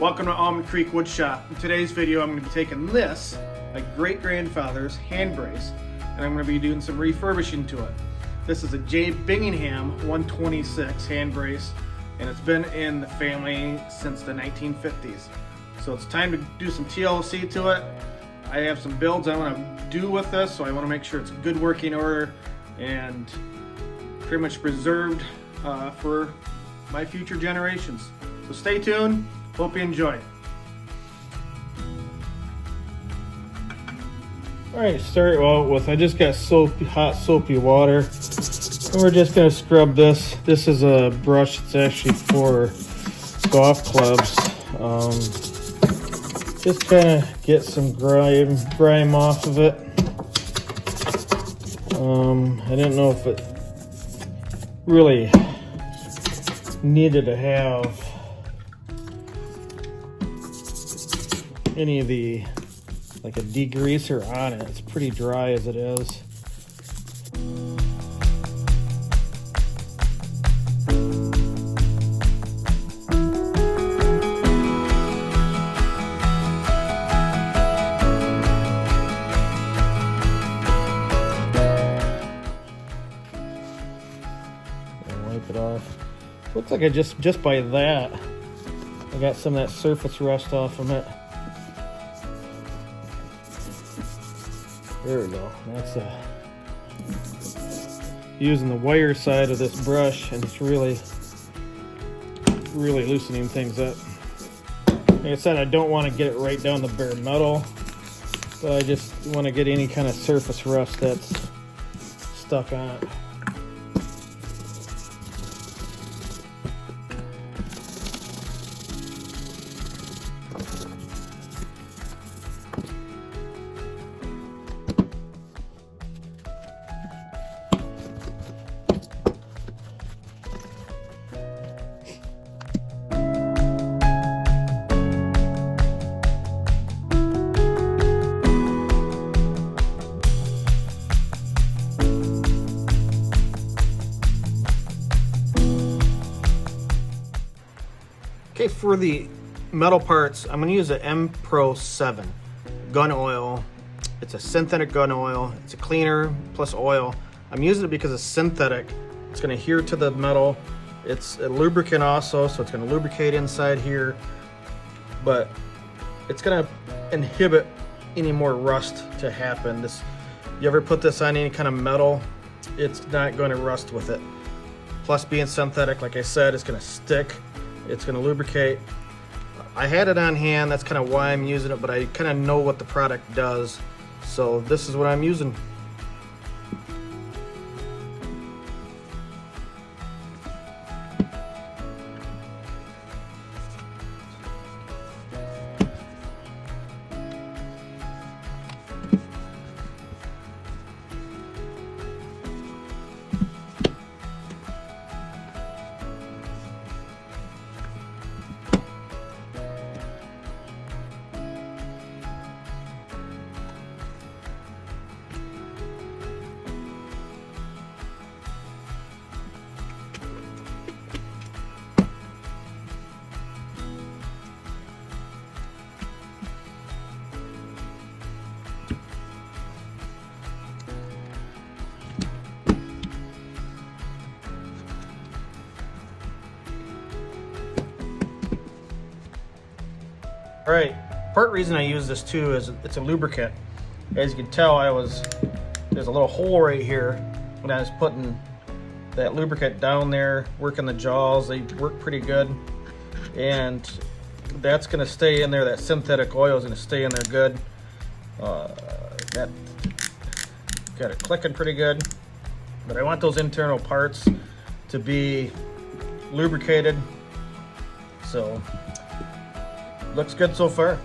Welcome to Almond Creek Wood Shop. In today's video I'm going to be taking this, my great-grandfather's hand brace, and I'm going to be doing some refurbishing to it. This is a Bingham 126 hand brace, and it's been in the family since the 1950s. So it's time to do some TLC to it. I have some builds I want to do with this, so I want to make sure it's good working order and pretty much preserved for my future generations. So stay tuned. Hope you enjoy. Alright, start out with, I just got hot soapy water, and we're just going to scrub this. This is a brush that's actually for golf clubs. Just kind of get some grime off of it. I didn't know if it really needed to have any of the, like a degreaser on it. It's pretty dry as it is. Wipe it off. Looks like I just by that, I got some of that surface rust off of it. There we go. That's using the wire side of this brush, and it's really loosening things up. Like I said, I don't want to get it right down the bare metal, but I just want to get any kind of surface rust that's stuck on it. Okay, for the metal parts, I'm going to use an M Pro 7 gun oil. It's a synthetic gun oil. It's a cleaner plus oil. I'm using it because it's synthetic. It's going to adhere to the metal. It's a lubricant also, so it's going to lubricate inside here, but it's going to inhibit any more rust to happen. You ever put this on any kind of metal, it's not going to rust with it. Plus, being synthetic, like I said, it's going to stick. It's going to lubricate. I had it on hand, that's kind of why I'm using it, but I kind of know what the product does, so this is what I'm using. All right, part reason I use this too is it's a lubricant. As you can tell, there's a little hole right here when I was putting that lubricant down there, working the jaws. They work pretty good, and that's gonna stay in there. That synthetic oil is gonna stay in there good. That got it clicking pretty good, but I want those internal parts to be lubricated, so looks good so far.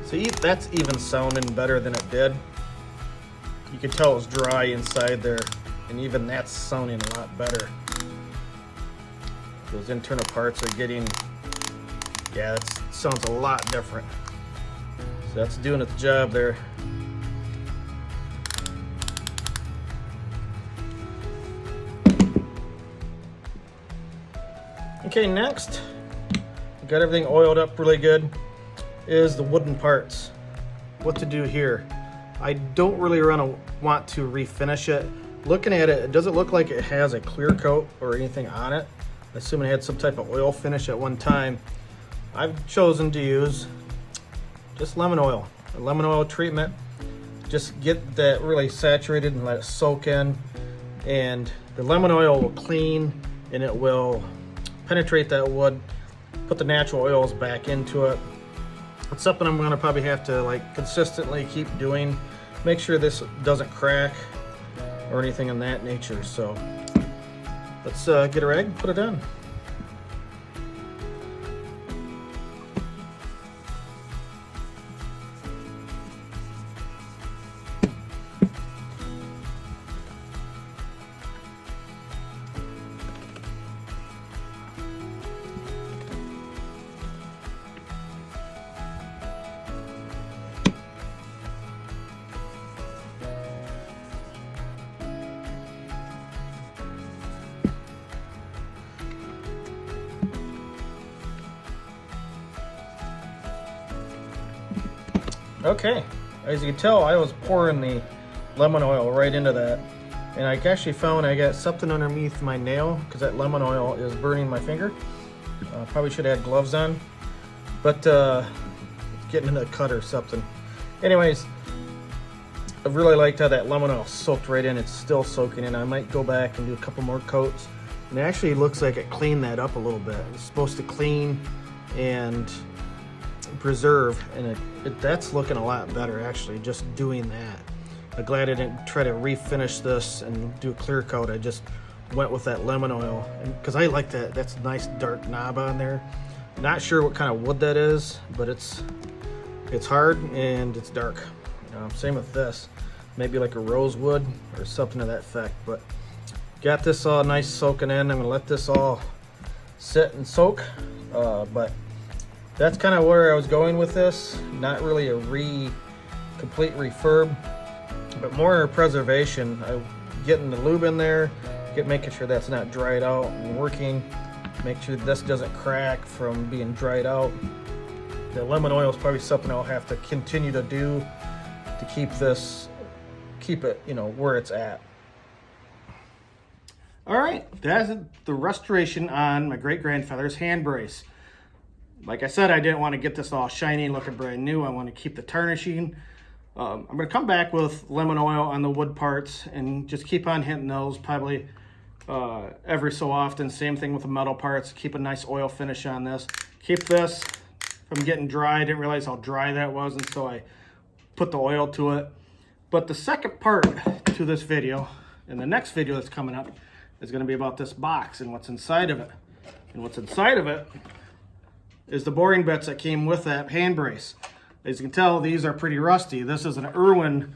See, that's even sounding better than it did. You can tell it was dry inside there. and even that's sounding a lot better. Those internal parts are getting, yeah, that sounds a lot different. So that's doing its job there. Okay, next, got everything oiled up really good, is the wooden parts. What to do here. I don't really want to refinish it. Looking at it, it doesn't look like it has a clear coat or anything on it. I assume it had some type of oil finish at one time. I've chosen to use just lemon oil, a lemon oil treatment. Just get that really saturated and let it soak in. And the lemon oil will clean and it will penetrate that wood, put the natural oils back into it. It's something I'm gonna probably have to like consistently keep doing. Make sure this doesn't crack or anything of that nature. So let's get a rag and put it on. Okay, as you can tell, I was pouring the lemon oil right into that, and I actually found I got something underneath my nail because that lemon oil is burning my finger. Probably should have had gloves on, but it's getting in a cut or something. Anyways, I really liked how that lemon oil soaked right in. It's still soaking in. I might go back and do a couple more coats. And it actually looks like it cleaned that up a little bit. It's supposed to clean and preserve, and that's looking a lot better actually, just doing that. I'm glad I didn't try to refinish this and do a clear coat. I just went with that lemon oil, because I like that. That's a nice dark knob on there. Not sure what kind of wood that is, but it's hard and it's dark. Same with this, maybe like a rosewood or something to that effect. But got this all nice soaking in. I'm gonna let this all sit and soak, but that's kind of where I was going with this. Not really a complete refurb, but more preservation. I'm getting the lube in there, making sure that's not dried out and working. Make sure this doesn't crack from being dried out. The lemon oil is probably something I'll have to continue to do to keep it, where it's at. All right, that's the restoration on my great-grandfather's hand brace. Like I said, I didn't want to get this all shiny and looking brand new. I want to keep the tarnishing. I'm going to come back with lemon oil on the wood parts and just keep on hitting those probably every so often. Same thing with the metal parts. Keep a nice oil finish on this. Keep this from getting dry. I didn't realize how dry that was, and so I put the oil to it. But the second part to this video, and the next video that's coming up, is going to be about this box and what's inside of it. And what's inside of it is the boring bits that came with that hand brace. As you can tell, these are pretty rusty. This is an Irwin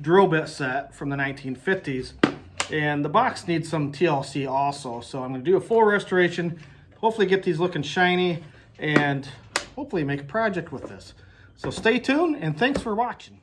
drill bit set from the 1950s, and the box needs some TLC also. So I'm going to do a full restoration, hopefully get these looking shiny, and hopefully make a project with this. So stay tuned, and thanks for watching.